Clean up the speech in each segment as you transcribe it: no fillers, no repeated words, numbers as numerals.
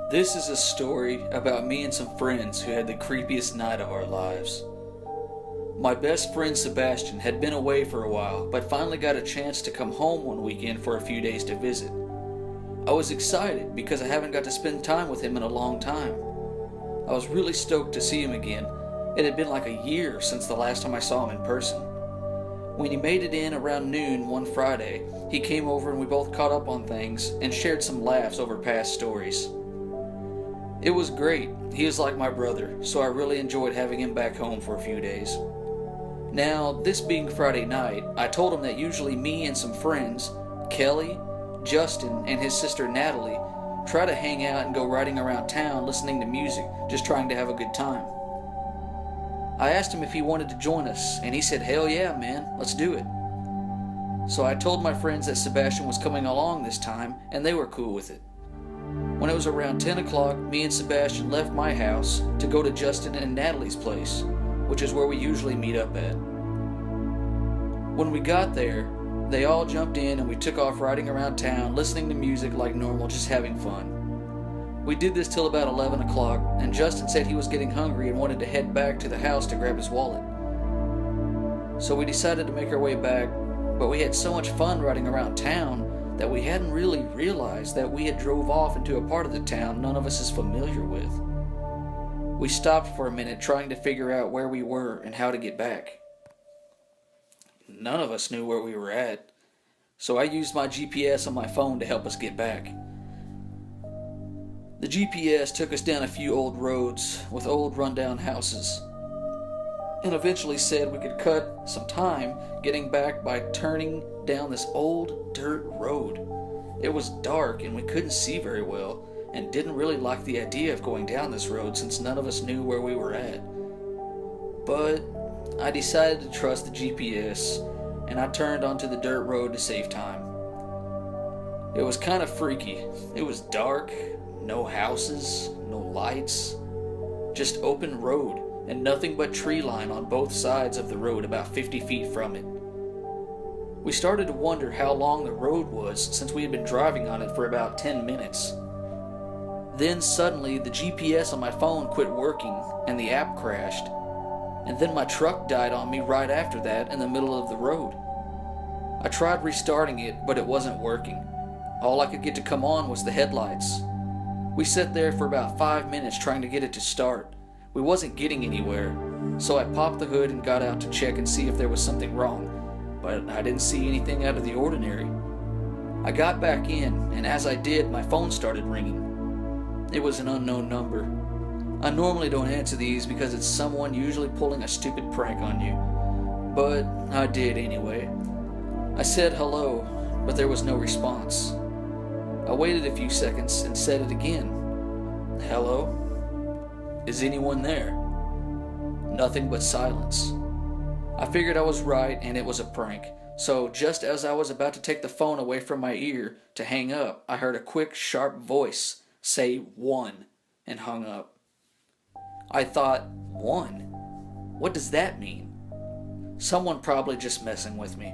This is a story about me and some friends who had the creepiest night of our lives. My best friend Sebastian had been away for a while, but finally got a chance to come home one weekend for a few days to visit. I was excited because I haven't got to spend time with him in a long time. I was really stoked to see him again. It had been like a year since the last time I saw him in person. When he made it in around noon one Friday, he came over and we both caught up on things and shared some laughs over past stories. It was great. He is like my brother, so I really enjoyed having him back home for a few days. Now, this being Friday night, I told him that usually me and some friends, Kelly, Justin, and his sister Natalie, try to hang out and go riding around town listening to music, just trying to have a good time. I asked him if he wanted to join us, and he said, "Hell yeah, man, let's do it." So I told my friends that Sebastian was coming along this time, and they were cool with it. When it was around 10 o'clock, me and Sebastian left my house to go to Justin and Natalie's place, which is where we usually meet up at. When we got there, they all jumped in and we took off riding around town, listening to music like normal, just having fun. We did this till about 11 o'clock, and Justin said he was getting hungry and wanted to head back to the house to grab his wallet. So we decided to make our way back, but we had so much fun riding around town that we hadn't really realized that we had drove off into a part of the town none of us is familiar with. We stopped for a minute trying to figure out where we were and how to get back. None of us knew where we were at, so I used my GPS on my phone to help us get back. The GPS took us down a few old roads with old rundown houses, and eventually said we could cut some time getting back by turning down this old dirt road. It was dark and we couldn't see very well, and didn't really like the idea of going down this road since none of us knew where we were at. But I decided to trust the GPS, and I turned onto the dirt road to save time. It was kind of freaky. It was dark, no houses, no lights, just open road, and nothing but tree line on both sides of the road about 50 feet from it. We started to wonder how long the road was since we had been driving on it for about 10 minutes. Then suddenly the GPS on my phone quit working and the app crashed, and then my truck died on me right after that in the middle of the road. I tried restarting it, but it wasn't working. All I could get to come on was the headlights. We sat there for about 5 minutes trying to get it to start. We wasn't getting anywhere, so I popped the hood and got out to check and see if there was something wrong, but I didn't see anything out of the ordinary. I got back in, and as I did, my phone started ringing. It was an unknown number. I normally don't answer these because it's someone usually pulling a stupid prank on you, but I did anyway. I said hello, but there was no response. I waited a few seconds and said it again. "Hello? Is anyone there?" Nothing but silence. I figured I was right and it was a prank, so just as I was about to take the phone away from my ear to hang up, I heard a quick, sharp voice say "one" and hung up. I thought, "One? What does that mean?" Someone probably just messing with me.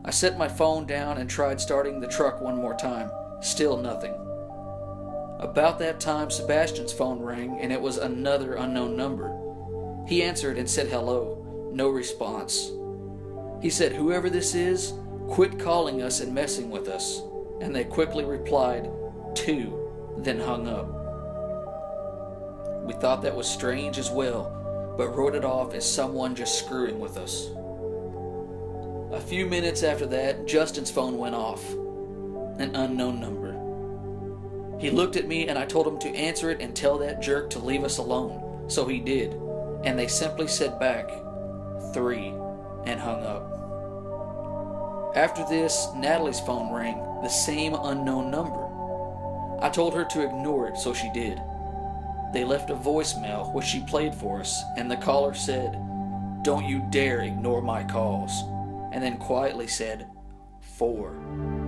I set my phone down and tried starting the truck one more time. Still nothing. About that time, Sebastian's phone rang, and it was another unknown number. He answered and said hello. No response. He said, "Whoever this is, quit calling us and messing with us." And they quickly replied, "Two," then hung up. We thought that was strange as well, but wrote it off as someone just screwing with us. A few minutes after that, Justin's phone went off. An unknown number. He looked at me and I told him to answer it and tell that jerk to leave us alone. So he did, and they simply said back, "3," and hung up. After this, Natalie's phone rang, the same unknown number. I told her to ignore it, so she did. They left a voicemail, which she played for us, and the caller said, "Don't you dare ignore my calls," and then quietly said, "4,"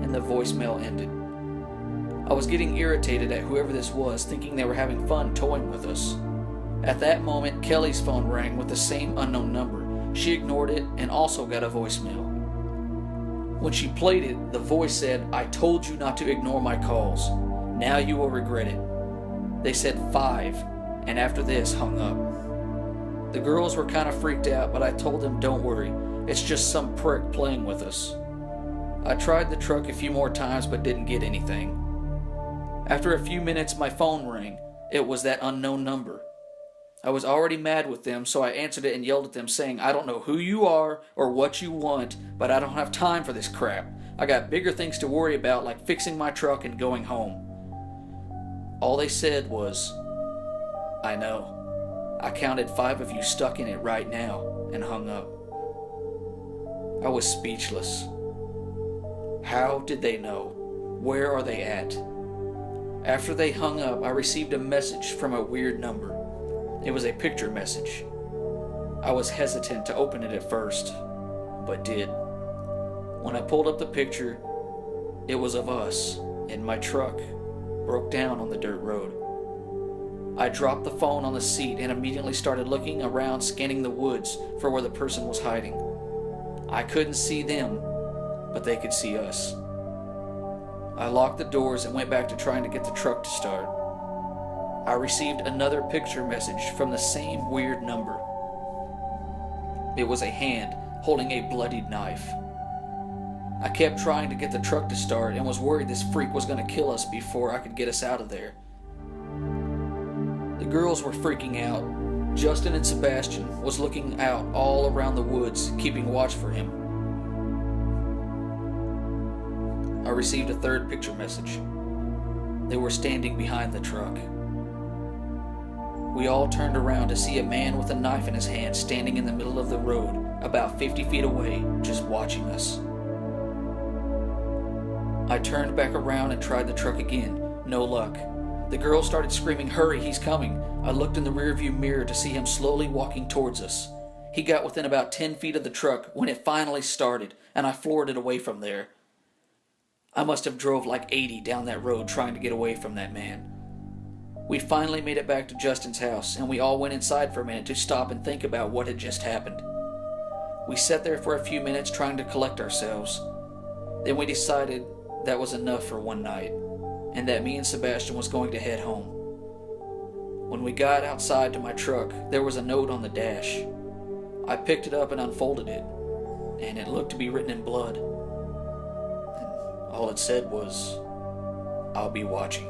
and the voicemail ended. I was getting irritated at whoever this was, thinking they were having fun toying with us. At that moment, Kelly's phone rang with the same unknown number. She ignored it and also got a voicemail. When she played it, the voice said, "I told you not to ignore my calls. Now you will regret it." They said 5, and after this hung up. The girls were kind of freaked out, but I told them don't worry, it's just some prick playing with us. I tried the truck a few more times but didn't get anything. After a few minutes my phone rang. It was that unknown number. I was already mad with them, so I answered it and yelled at them saying, I don't know who you are or what you want, but I don't have time for this crap. I got bigger things to worry about, like fixing my truck and going home. All they said was, I know. I counted 5 of you stuck in it right now, and hung up. I was speechless. How did they know? Where are they at? After they hung up, I received a message from a weird number. It was a picture message. I was hesitant to open it at first, but did. When I pulled up the picture, it was of us, and my truck broke down on the dirt road. I dropped the phone on the seat and immediately started looking around, scanning the woods for where the person was hiding. I couldn't see them, but they could see us. I locked the doors and went back to trying to get the truck to start. I received another picture message from the same weird number. It was a hand holding a bloodied knife. I kept trying to get the truck to start and was worried this freak was going to kill us before I could get us out of there. The girls were freaking out. Justin and Sebastian was looking out all around the woods, keeping watch for him. I received a third picture message. They were standing behind the truck. We all turned around to see a man with a knife in his hand standing in the middle of the road, about 50 feet away, just watching us. I turned back around and tried the truck again. No luck. The girl started screaming, "Hurry, he's coming." I looked in the rearview mirror to see him slowly walking towards us. He got within about 10 feet of the truck when it finally started, and I floored it away from there. I must have drove like 80 down that road trying to get away from that man. We finally made it back to Justin's house, and we all went inside for a minute to stop and think about what had just happened. We sat there for a few minutes trying to collect ourselves. Then we decided that was enough for one night, and that me and Sebastian was going to head home. When we got outside to my truck, there was a note on the dash. I picked it up and unfolded it, and it looked to be written in blood. And all it said was, "I'll be watching."